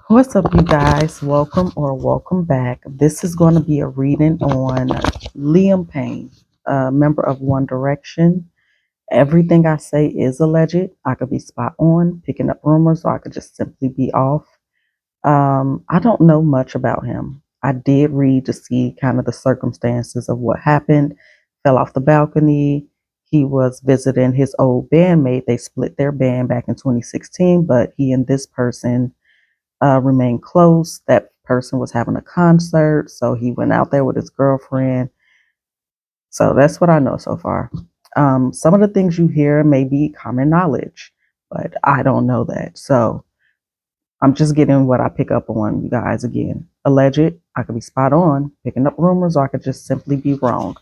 What's up, you guys? Welcome or welcome back. This is going to be a reading on Liam Payne, a member of One Direction. Everything I say is alleged. I could be spot on, picking up rumors, or I could just simply be off. I don't know much about him. I did read to see kind of the circumstances of what happened. Fell off the balcony. He was visiting his old bandmate. They split their band back in 2016, but he and this person remained close. That person was having a concert, so he went out there with his girlfriend. So that's what I know so far. Some of the things you hear may be common knowledge, but I don't know that. So I'm just getting what I pick up on, you guys. Again, alleged. I could be spot on, picking up rumors, or I could just simply be wrong.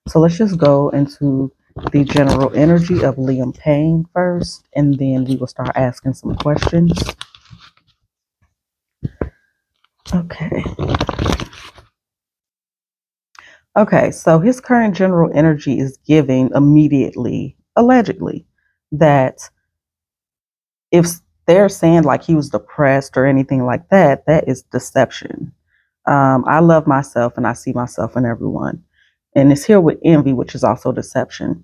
So let's just go into the general energy of Liam Payne first, and then we will start asking some questions. Okay. Okay, so his current general energy is giving immediately, allegedly, that if they're saying like he was depressed or anything like that, that is deception. I love myself and I see myself in everyone. And it's here with envy, which is also deception.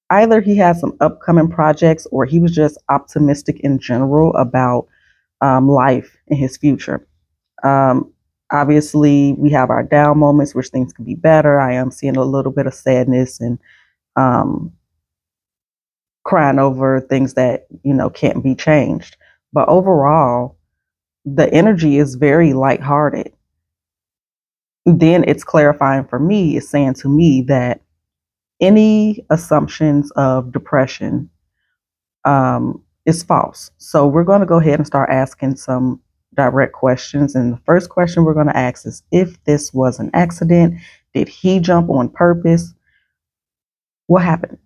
Either he has some upcoming projects or he was just optimistic in general about life and his future. Um, Obviously, we have our down moments, which things can be better. I am seeing a little bit of sadness and um, crying over things that can't be changed. But overall, the energy is very lighthearted. Then it's clarifying for me. It's saying to me that any assumptions of depression is false. So we're going to go ahead and start asking some direct questions. And the first question we're going to ask is, if this was an accident, did he jump on purpose? What happened?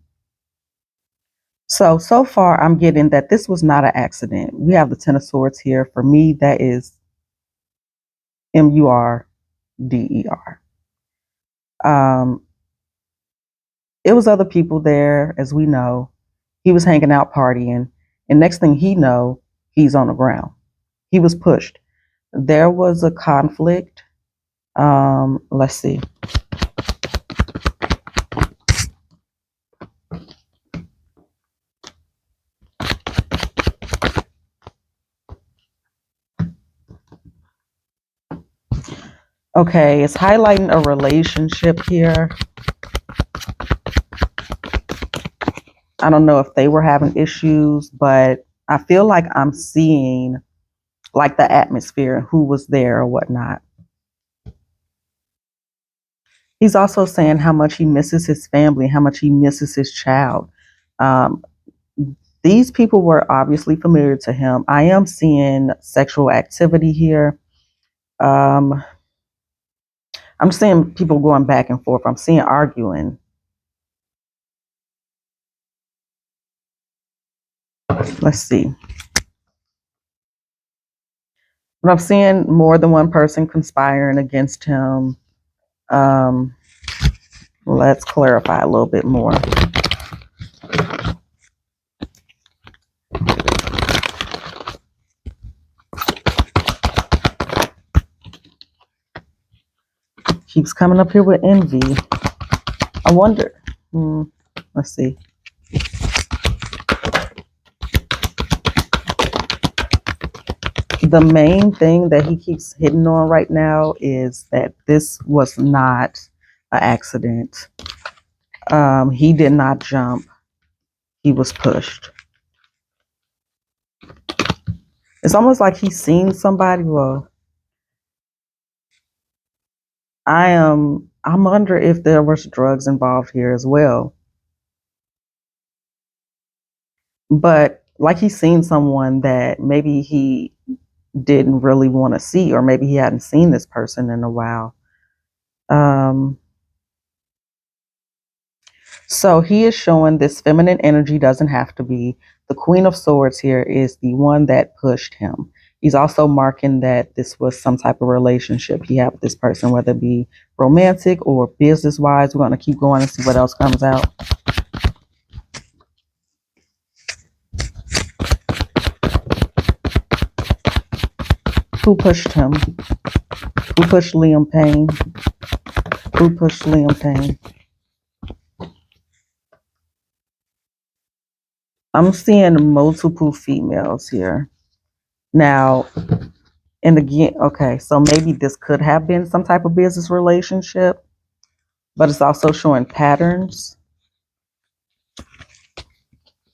So far, I'm getting that this was not an accident. We have the Ten of Swords here. For me, that is Murder. Um, it was other people there, as we know. He was hanging out partying, and next thing he know, he's on the ground. He was pushed. There was a conflict. Let's see. Okay, it's highlighting a relationship here. I don't know if they were having issues, but I feel like I'm seeing like the atmosphere and who was there or whatnot. He's also saying how much he misses his family, how much he misses his child. Um, these people were obviously familiar to him. I am seeing sexual activity here. Um, I'm seeing people going back and forth. I'm seeing arguing. Let's see. But I'm seeing more than one person conspiring against him. Um, let's clarify a little bit more. Keeps coming up here with envy. I wonder. Let's see. The main thing that he keeps hitting on right now is that this was not an accident. He did not jump. He was pushed. It's almost like he's seen somebody. Well, I'm wonder if there was drugs involved here as well. But like he's seen someone that maybe he didn't really want to see, or maybe he hadn't seen this person in a while. So he is showing this feminine energy doesn't have to be. The Queen of Swords here is the one that pushed him. He's also marking that this was some type of relationship he had with this person, whether it be romantic or business wise. We're going to keep going and see what else comes out. Who pushed him? Who pushed Liam Payne? Who pushed Liam Payne? I'm seeing multiple females here. Now, and again, okay, so maybe this could have been some type of business relationship, but it's also showing patterns.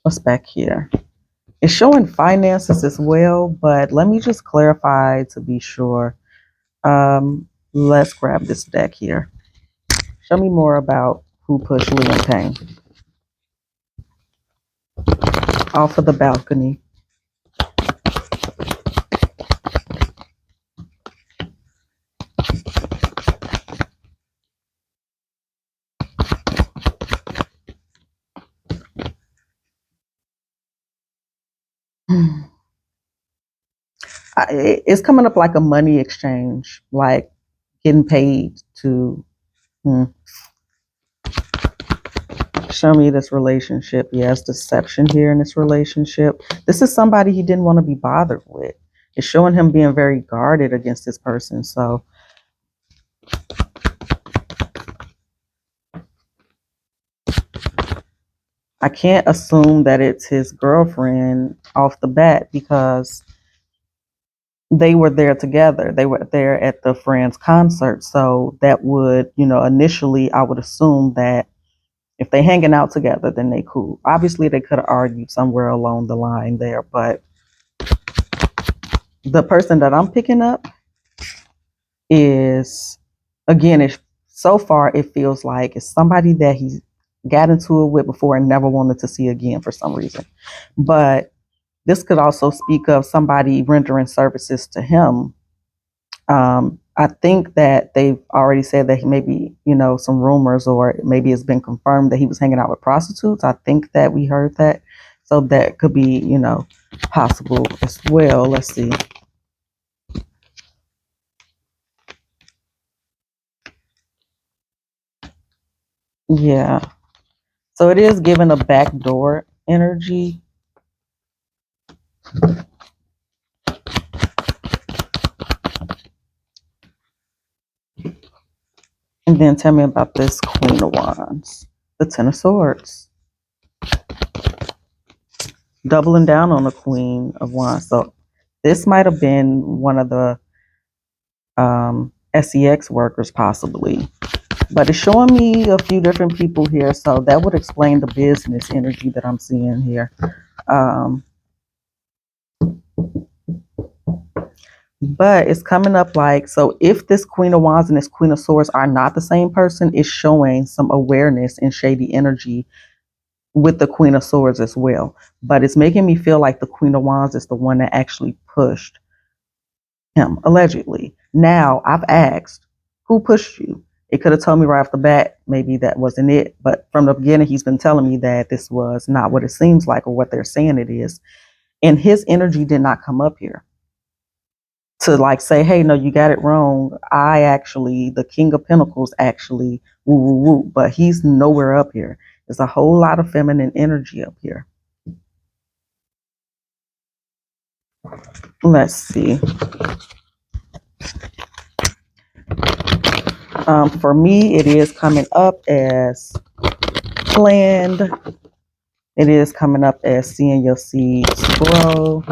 What's back here? It's showing finances as well, but let me just clarify to be sure. Let's grab this deck here. Show me more about who pushed Liam Payne off of the balcony. It's coming up like a money exchange, like getting paid to. Hmm. Show me this relationship. Yes, deception here in this relationship. This is somebody he didn't want to be bothered with. It's showing him being very guarded against this person. So I can't assume that it's his girlfriend off the bat because they were there together. They were there at the friend's concert. So that would, initially I would assume that if they hanging out together, then they cool. Obviously they could have argued somewhere along the line there, but the person that I'm picking up is, again, it's so far it feels like it's somebody that he got into it with before and never wanted to see again for some reason. But this could also speak of somebody rendering services to him. I think that they've already said that he maybe, some rumors, or maybe it's been confirmed that he was hanging out with prostitutes. I think that we heard that. So that could be, possible as well. Let's see. Yeah. So it is giving a backdoor energy. And then tell me about this Queen of Wands, the Ten of Swords. Doubling down on the Queen of Wands. So this might have been one of the SEX workers possibly. But it's showing me a few different people here. So that would explain the business energy that I'm seeing here. But it's coming up like, so if this Queen of Wands and this Queen of Swords are not the same person, it's showing some awareness and shady energy with the Queen of Swords as well. But it's making me feel like the Queen of Wands is the one that actually pushed him, allegedly. Now, I've asked, who pushed you? It could have told me right off the bat, maybe that wasn't it. But from the beginning, he's been telling me that this was not what it seems like or what they're saying it is. And his energy did not come up here to like say, hey, no, you got it wrong. I actually, the King of Pentacles actually, woo, woo, woo. But he's nowhere up here. There's a whole lot of feminine energy up here. Let's see. For me, it is coming up as planned. It is coming up as seeing your seeds grow,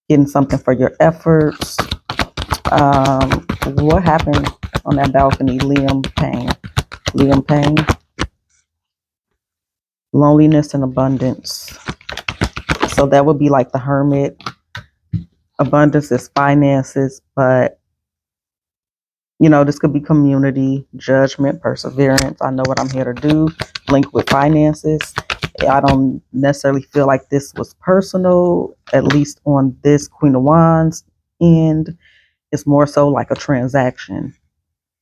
getting something for your efforts. What happened on that balcony? Liam Payne. Liam Payne. Loneliness and abundance. So that would be like the Hermit. Abundance is finances, but this could be community, judgment, perseverance. I know what I'm here to do. Link with finances. I don't necessarily feel like this was personal, at least on this Queen of Wands end. It's more so like a transaction.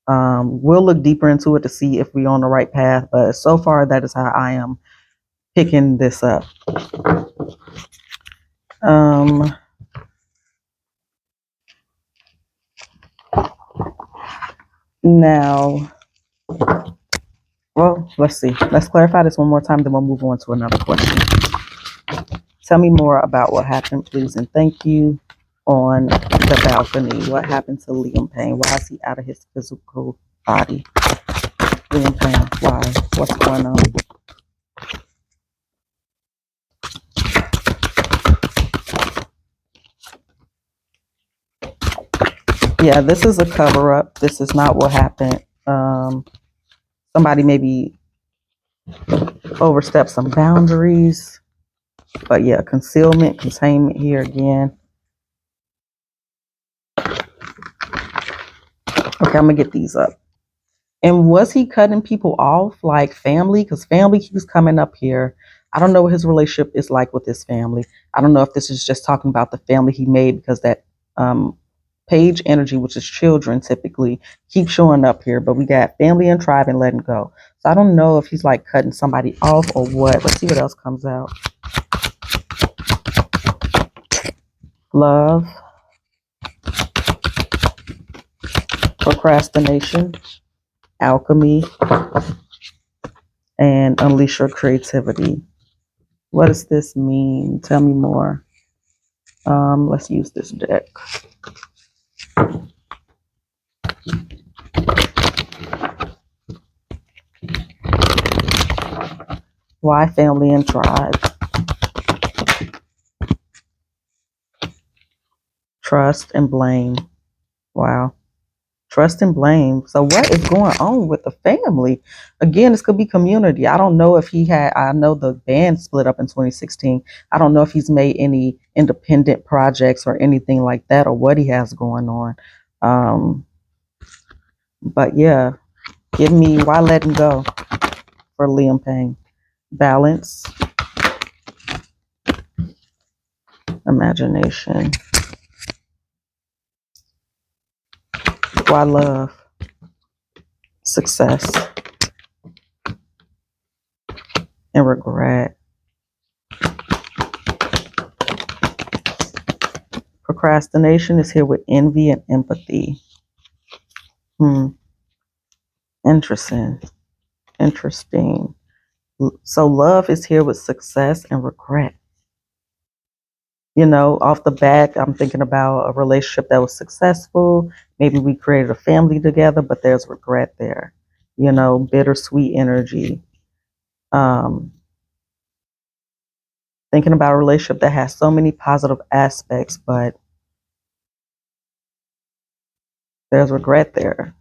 We'll look deeper into it to see if we're on the right path, but so far that is how I am picking this up. Now, well, let's see. Let's clarify this one more time, then we'll move on to another question. Tell me more about what happened, please, and thank you on the balcony. What happened to Liam Payne? Why is he out of his physical body? Liam Payne, why? What's going on? Yeah, this is a cover up. This is not what happened. Somebody maybe overstepped some boundaries. But yeah, concealment, containment here again. Okay, I'm gonna get these up. And was he cutting people off like family? Because family keeps coming up here. I don't know what his relationship is like with his family. I don't know if this is just talking about the family he made because that page energy, which is children typically, keeps showing up here. But we got family and tribe and letting go. So I don't know if he's like cutting somebody off or what. Let's see what else comes out. Love, procrastination, alchemy, and unleash your creativity. What does this mean? Tell me more. Let's use this deck. Why family and tribe? Trust and blame. Wow. Trust and blame. So what is going on with the family? Again, this could be community. I don't know if he had, I know the band split up in 2016. I don't know if he's made any independent projects or anything like that or what he has going on. But yeah, give me why letting go for Liam Payne. Balance, imagination. Why love? Success and regret. Procrastination is here with envy and empathy. Interesting. Interesting. So love is here with success and regret. You know, off the bat, I'm thinking about a relationship that was successful. Maybe we created a family together, but there's regret there. You know, bittersweet energy. Um, Thinking about a relationship that has so many positive aspects, but there's regret there.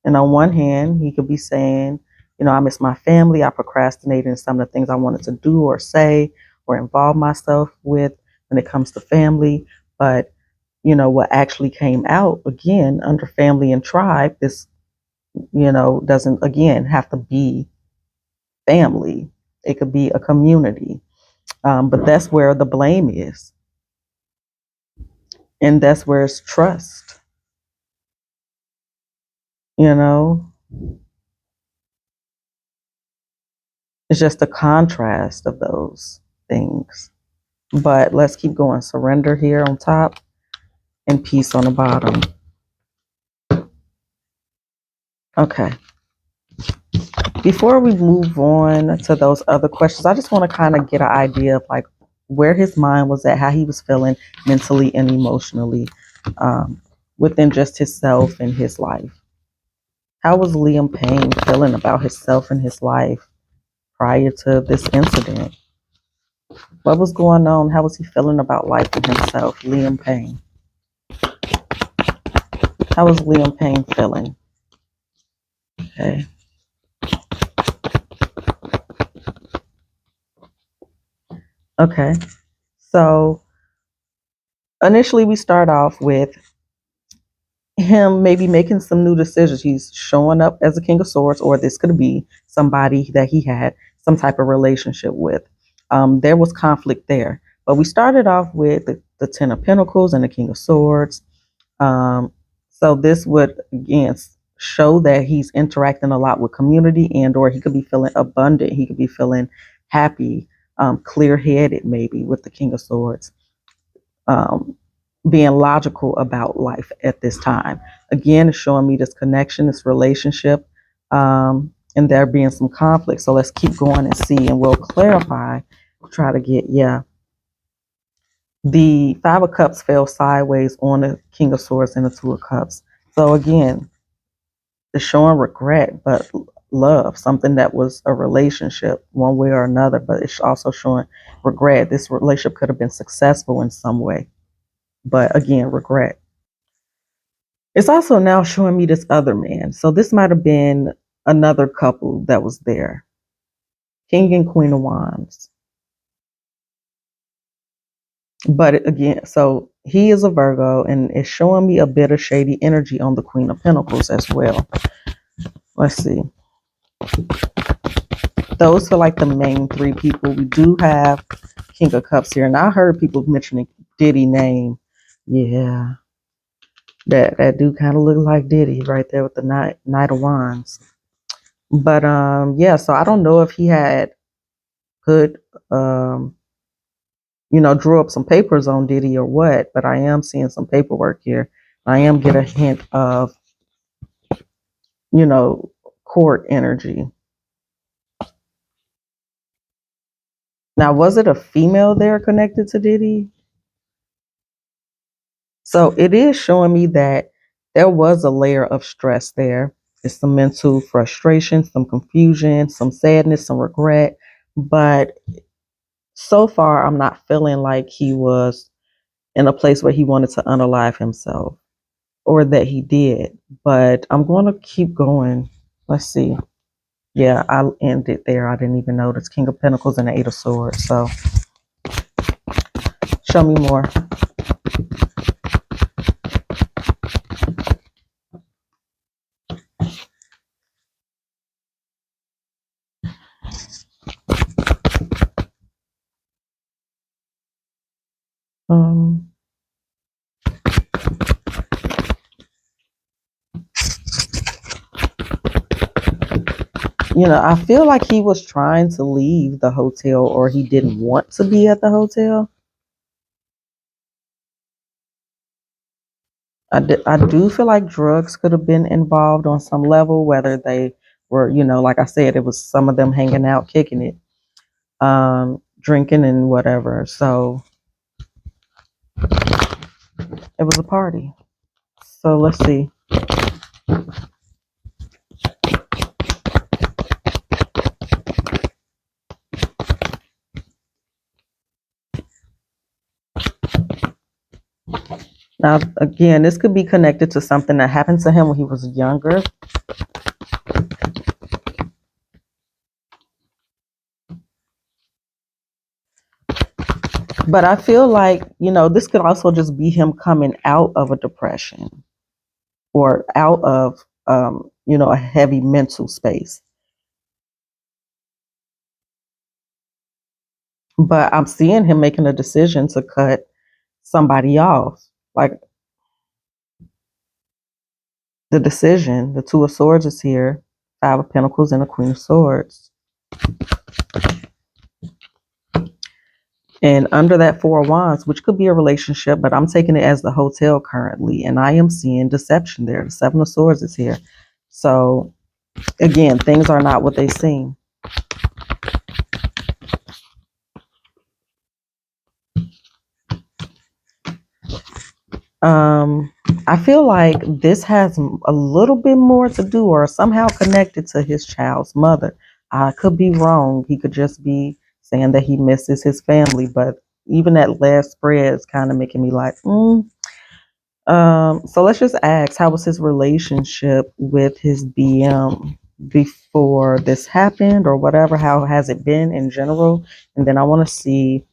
And on one hand, he could be saying, you know, I miss my family. I procrastinated in some of the things I wanted to do or say or involve myself with when it comes to family. But, you know, what actually came out again under family and tribe, this, you know, doesn't again have to be family. It could be a community. But that's where the blame is. And that's where it's trust, you know, it's just a contrast of those things. But let's keep going. Surrender here on top and peace on the bottom. Okay. Before we move on to those other questions, I just want to kind of get an idea of like where his mind was at, how he was feeling mentally and emotionally within just himself and his life. How was Liam Payne feeling about himself and his life prior to this incident? What was going on? How was he feeling about life and himself, Liam Payne? How was Liam Payne feeling? Okay. Okay. So initially we start off with him maybe making some new decisions. He's showing up as a King of Swords, or this could be somebody that he had some type of relationship with. There was conflict there. But we started off with the Ten of Pentacles and the King of Swords. So this would, again, show that he's interacting a lot with community, and or he could be feeling abundant. He could be feeling happy, clear-headed maybe with the King of Swords. Being logical about life at this time. Again, it's showing me this connection, this relationship, and there being some conflict. So let's keep going and see, and we'll clarify, try to get, yeah. The Five of Cups fell sideways on the King of Swords and the Two of Cups. So again, it's showing regret, but love, something that was a relationship one way or another, but it's also showing regret. This relationship could have been successful in some way, but again, regret. It's also now showing me this other man. So this might have been another couple that was there. King and Queen of Wands. But again, so he is a Virgo and it's showing me a bit of shady energy on the Queen of Pentacles as well. Let's see. Those are like the main three people. We do have King of Cups here. And I heard people mentioning Diddy name. Yeah. That do kind of look like Diddy right there with the Knight of Wands. But yeah, so I don't know if he had put drew up some papers on Diddy or what, but I am seeing some paperwork here. I am getting a hint of, court energy. Now, was it a female there connected to Diddy? So it is showing me that there was a layer of stress there. It's some mental frustration, some confusion, some sadness, some regret. But so far, I'm not feeling like he was in a place where he wanted to unalive himself or that he did. But I'm going to keep going. Let's see. Yeah, I'll end it there. I didn't even notice King of Pentacles and the Eight of Swords. So show me more. Um, I feel like he was trying to leave the hotel or he didn't want to be at the hotel. I do feel like drugs could have been involved on some level, whether they were, like I said, it was some of them hanging out, kicking it, drinking and whatever. So it was a party. So let's see. Now, again, this could be connected to something that happened to him when he was younger. But I feel like, this could also just be him coming out of a depression or out of, a heavy mental space. But I'm seeing him making a decision to cut somebody off. Like the decision, the Two of Swords is here, Five of Pentacles and the Queen of Swords. And under that Four of Wands, which could be a relationship, but I'm taking it as the hotel currently. And I am seeing deception there. The Seven of Swords is here. So again, things are not what they seem. I feel like this has a little bit more to do or somehow connected to his child's mother. I could be wrong. He could just be saying that he misses his family, but even that last spread is kind of making me like, So let's just ask, how was his relationship with his BM before this happened or whatever? How has it been in general? And then I want to see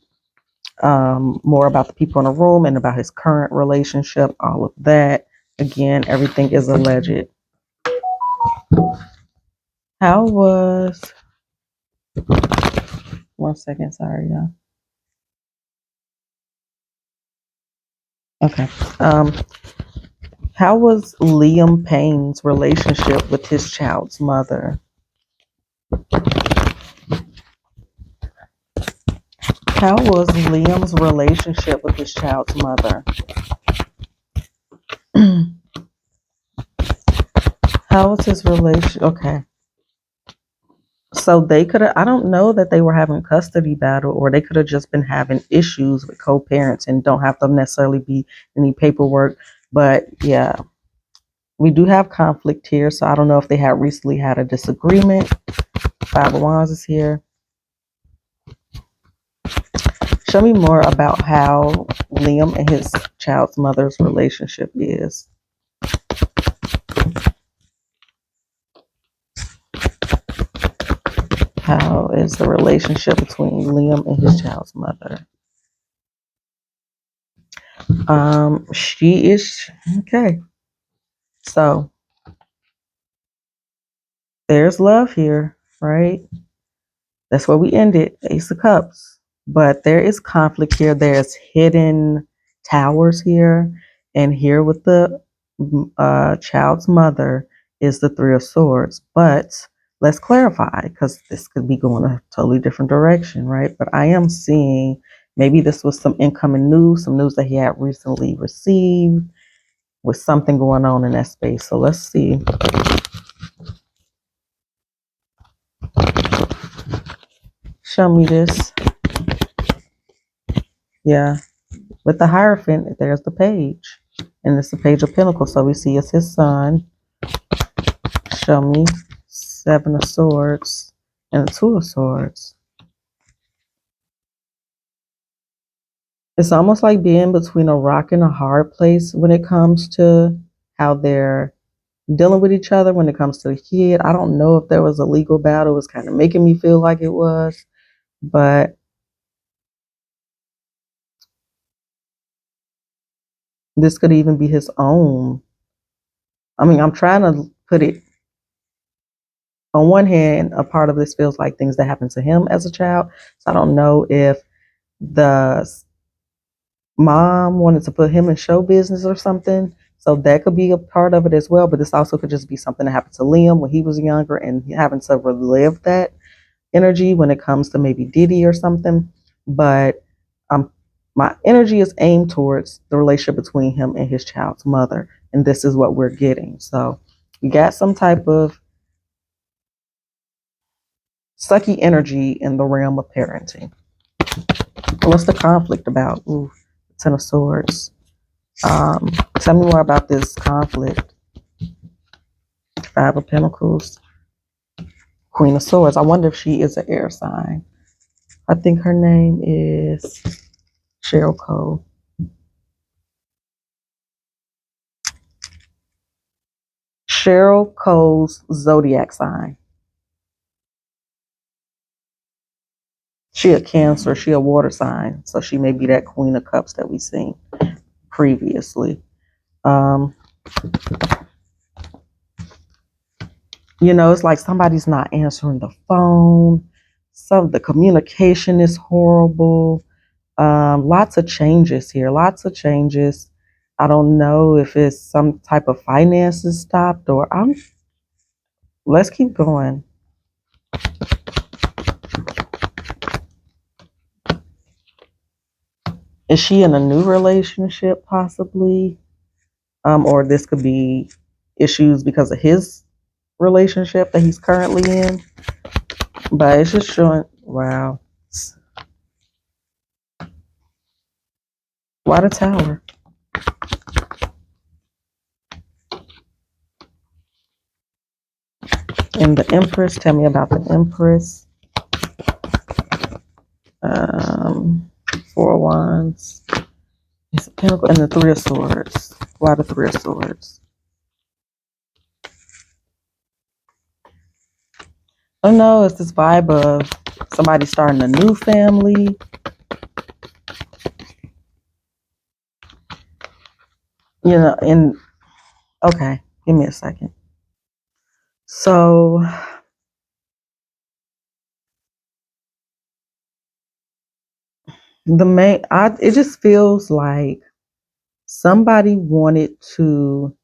more about the people in the room and about his current relationship, all of that. Again, everything is alleged. How was, one second, sorry, y'all. Okay. How was Liam Payne's relationship with his child's mother? How was Liam's relationship with his child's mother? How was his relation? Okay. So they could have, I don't know that they were having custody battle, or they could have just been having issues with co-parents and don't have to necessarily be any paperwork. But yeah, we do have conflict here. So I don't know if they had recently had a disagreement. Five of Wands is here. Show me more about how Liam and his child's mother's relationship is. How is the relationship between Liam and his child's mother? She is okay. So there's love here, right? That's where we ended, Ace of Cups. But there is conflict here. There's hidden towers here. And here with the child's mother is the Three of Swords. But let's clarify, because this could be going a totally different direction, right? But I am seeing maybe this was some incoming news, some news that he had recently received with something going on in that space. So let's see. Show me this. Yeah. With the Hierophant, there's the page. And it's the Page of Pentacles. So we see it's his son. Show me Seven of Swords and the Two of Swords. It's almost like being between a rock and a hard place when it comes to how they're dealing with each other when it comes to the kid. I don't know if there was a legal battle. It was kind of making me feel like it was. But this could even be his own. I mean, I'm trying to put it on one hand, a part of this feels like things that happened to him as a child. So I don't know if the mom wanted to put him in show business or something. So that could be a part of it as well. But this also could just be something that happened to Liam when he was younger and having to relive that energy when it comes to maybe Diddy or something. But my energy is aimed towards the relationship between him and his child's mother. And this is what we're getting. So we got some type of sucky energy in the realm of parenting. What's the conflict about? Ooh, Ten of Swords. Tell me more about this conflict. Five of Pentacles. Queen of Swords. I wonder if she is an air sign. I think her name is Cheryl Cole. Cheryl Cole's zodiac sign. She a Cancer. She a water sign. So she may be that Queen of Cups that we seen previously. It's like somebody's not answering the phone. Some the communication is horrible. Lots of changes here. Lots of changes. I don't know if it's some type of finances stopped or let's keep going. Is she in a new relationship possibly? Or this could be issues because of his relationship that he's currently in. But it's just showing, wow. Why the Tower? And the Empress, tell me about the Empress. Four of Wands. It's a Pentacle and the Three of Swords. Why the Three of Swords? Oh no, it's this vibe of somebody starting a new family. And okay, give me a second. So it just feels like somebody wanted to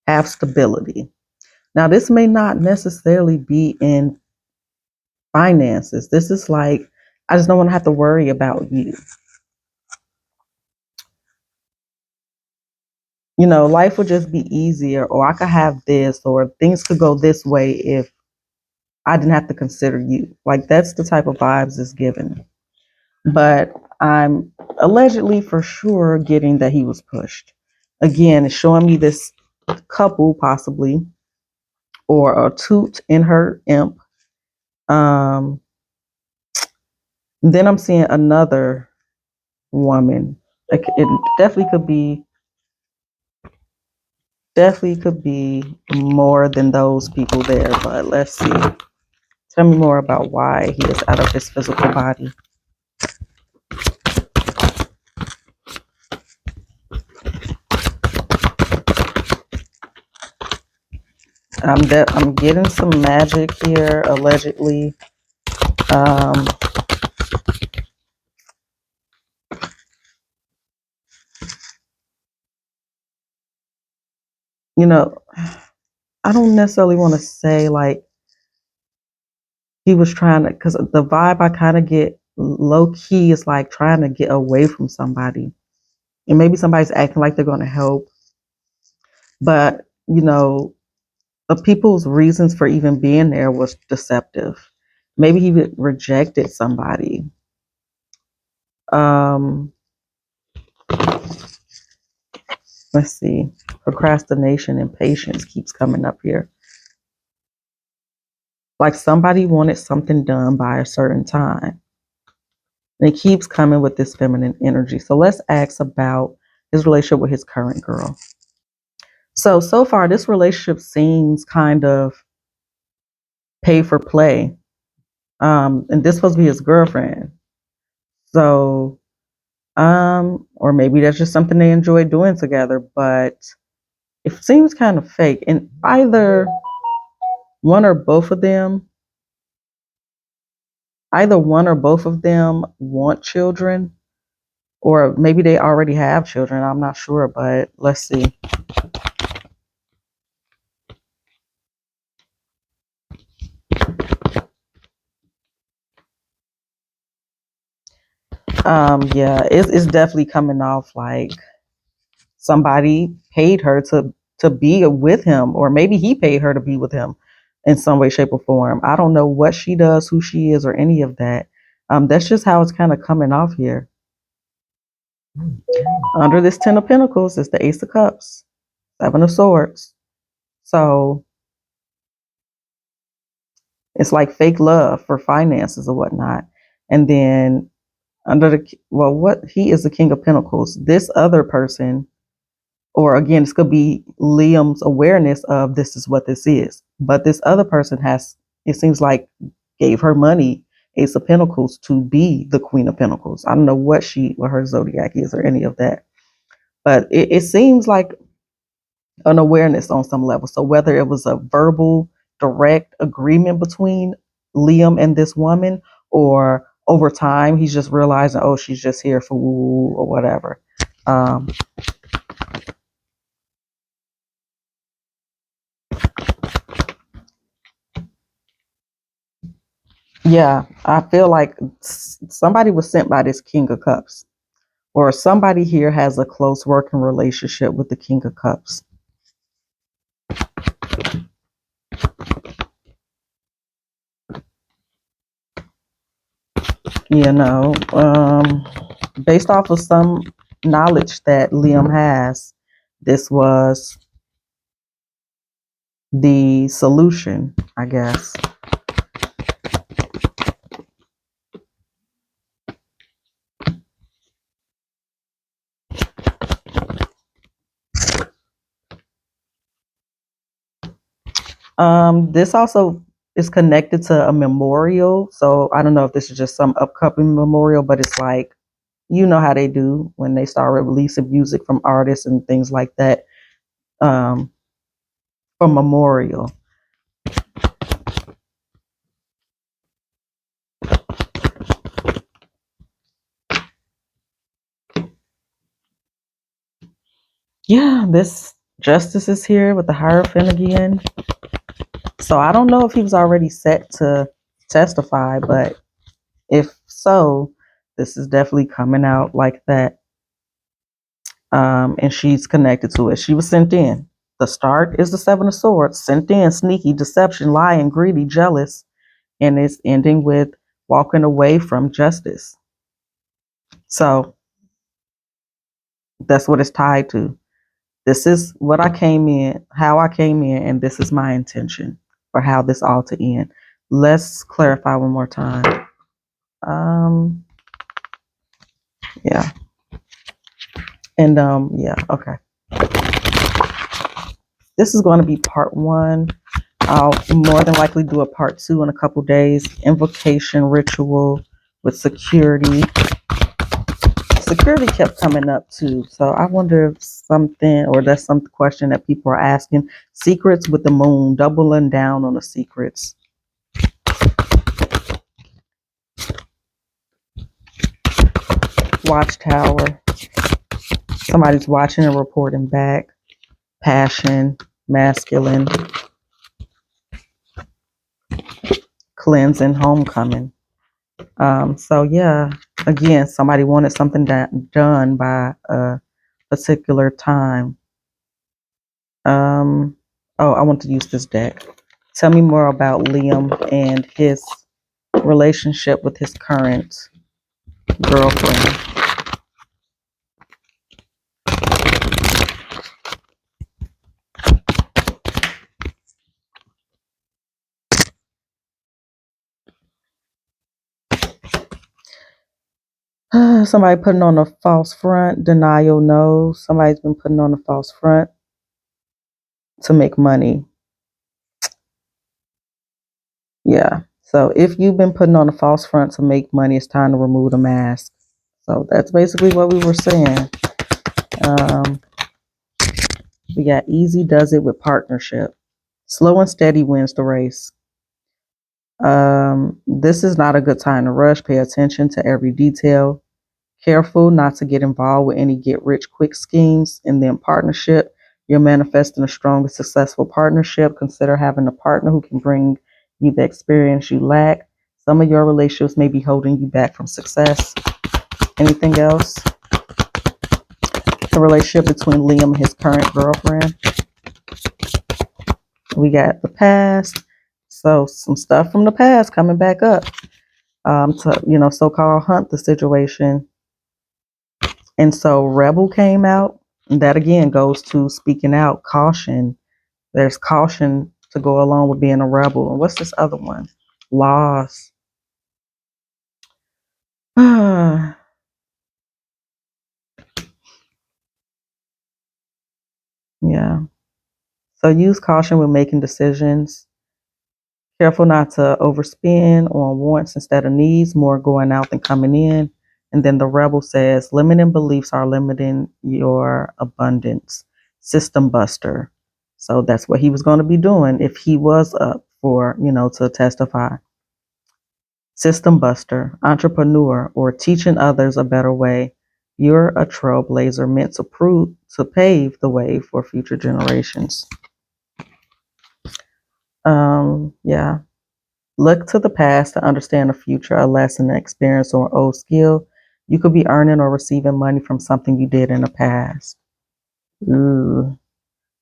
have stability. Now, this may not necessarily be in finances. This is like, I just don't want to have to worry about you. Life would just be easier, or I could have this, or things could go this way if I didn't have to consider you. Like that's the type of vibes it's given. But I'm allegedly for sure getting that he was pushed. Again, it's showing me this couple possibly, or a toot in her imp. Um, then I'm seeing another woman. Like it definitely could be more than those people there. But let's see. Tell me more about why he is out of his physical body. I'm getting some magic here, allegedly. Um, you know, I don't necessarily want to say like he was trying to, because the vibe I kind of get low key is like trying to get away from somebody. And maybe somebody's acting like they're going to help. But, the people's reasons for even being there was deceptive. Maybe he rejected somebody. Um, let's see. Procrastination and patience keeps coming up here. Like somebody wanted something done by a certain time. And it keeps coming with this feminine energy. So let's ask about his relationship with his current girl. So far, this relationship seems kind of pay for play. And this supposed to be his girlfriend. So, or maybe that's just something they enjoy doing together, but it seems kind of fake. And one or both of them, either one or both of them want children, or maybe they already have children. I'm not sure, but let's see. Yeah, it's definitely coming off like somebody paid her to be with him, or maybe he paid her to be with him in some way, shape, or form. I don't know what she does, who she is, or any of that. That's just how it's kind of coming off here. Under this Ten of Pentacles is the Ace of Cups, Seven of Swords. So it's like fake love for finances or whatnot. And then what he is the King of Pentacles. This other person, or again, this could be Liam's awareness of this is what this is. But this other person it seems like, gave her money, Ace of Pentacles, to be the Queen of Pentacles. I don't know what her zodiac is or any of that. But it seems like an awareness on some level. So whether it was a verbal, direct agreement between Liam and this woman, or over time he's just realizing, oh, she's just here for woo or whatever. Um, yeah, I feel like somebody was sent by this King of Cups, or somebody here has a close working relationship with the King of Cups. You know, based off of some knowledge that Liam has, this was the solution, I guess. This also is connected to a memorial. So I don't know if this is just some upcoming memorial, but it's like, you know how they do when they start releasing music from artists and things like that, um, for memorial. Yeah, this justice is here with the Hierophant again. So I don't know if he was already set to testify, but if so, this is definitely coming out like that. And she's connected to it. She was sent in. The start is the Seven of Swords, sent in, sneaky, deception, lying, greedy, jealous. and it's ending with walking away from justice. So that's what it's tied to. This is what I came in, how I came in, and this is my intention for how this all to end. Let's clarify one more time. Um, yeah, and yeah, okay. This is going to be part one. I'll more than likely do a part two in a couple days. Invocation ritual with security. Security kept coming up too, so I wonder if something, or that's some question that people are asking. Secrets with the moon, doubling down on the secrets. Watchtower. Somebody's watching and reporting back. Passion, masculine, cleansing, homecoming. So yeah, again, somebody wanted something done by a particular time. Oh, I want to use this deck. Tell me more about Liam and his relationship with his current girlfriend. Somebody putting on a false front, denial, no. Somebody's been putting on a false front to make money. Yeah. So if you've been putting on a false front to make money, it's time to remove the mask. So that's basically what we were saying. Um, we got easy does it with partnership. Slow and steady wins the race. This is not a good time to rush. Pay attention to every detail. Careful not to get involved with any get rich quick schemes. And then partnership. You're manifesting a strong and successful partnership. Consider having a partner who can bring you the experience you lack. Some of your relationships may be holding you back from success. Anything else? The relationship between Liam and his current girlfriend. We got the past. So some stuff from the past coming back up. To so-called hunt the situation. And so Rebel came out. And that again goes to speaking out, caution. There's caution to go along with being a rebel. And what's this other one? Loss. Yeah. So use caution when making decisions. Careful not to overspend on wants instead of needs, more going out than coming in. And then the rebel says, limiting beliefs are limiting your abundance. System buster. So that's what he was going to be doing if he was up for, to testify. System buster, entrepreneur, or teaching others a better way. You're a trailblazer meant to pave the way for future generations. Yeah. Look to the past to understand the future, a lesson, an experience, or an old skill. You could be earning or receiving money from something you did in the past. Ooh.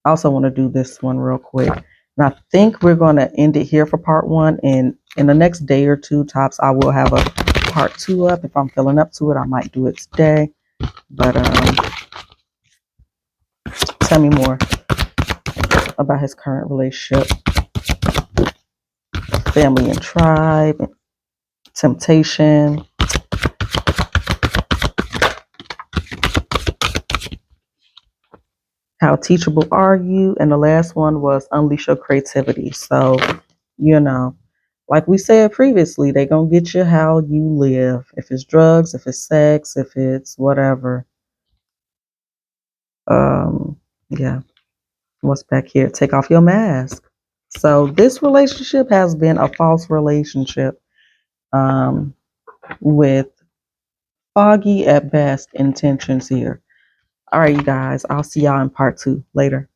I also want to do this one real quick. And I think we're going to end it here for part one. And in the next day or two, tops, I will have a part two up. If I'm feeling up to it, I might do it today. But tell me more about his current relationship, family and tribe, temptation. How teachable are you? And the last one was unleash your creativity. So, like we said previously, they're going to get you how you live. If it's drugs, if it's sex, if it's whatever. Yeah. What's back here? Take off your mask. So this relationship has been a false relationship with foggy at best intentions here. All right, you guys. I'll see y'all in part two later.